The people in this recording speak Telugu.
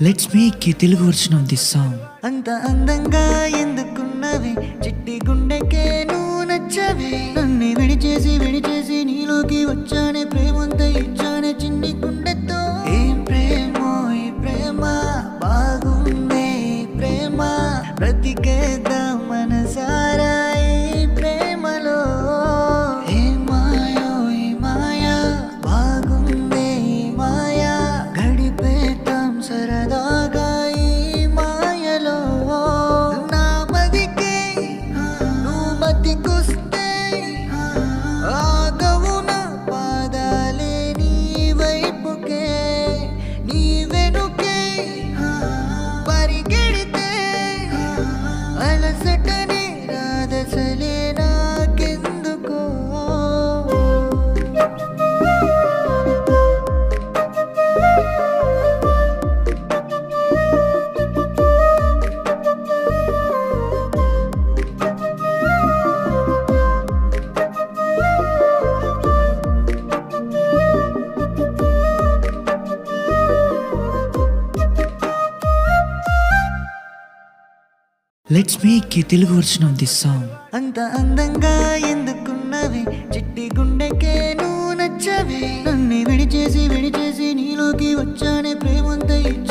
Let's make a Telugu version of this song. అంత అందంగా ఎందుకున్నవి చిట్టి గుండెకే నువ్వు నచ్చవి. నన్ను విడిచేసి నీలోకి వచ్చానే, ప్రేమంతా ఇచ్చానే చిన్ని గుండెతో. ఏం ప్రేమో ఈ ప్రేమ, బాగుందే ఈ ప్రేమ, బ్రతికేద్దాం మనసారా ఈ ప్రేమలో. ఏ మాయో ఈ మాయా, బాగుందే ఈ మాయా, గడిపేద్దాం సరదాగా ఈ మాయలో. నా మదికే నువ్వు బతికొస్తే ఆగవు నా పాదాలే నీ వైపుకే. నీ వెనుకే పరిగెడితే అలసటనే రాదసలే నాకెందుకో. Let's make a Telugu version of this song. అంత అందంగా ఎందుకున్నవి చిట్టి గుండెకే నువ్వు నచ్చవి. నన్ను విడిచేసి నీలోకి వచ్చానే, ప్రేమంతా ఇచ్చానే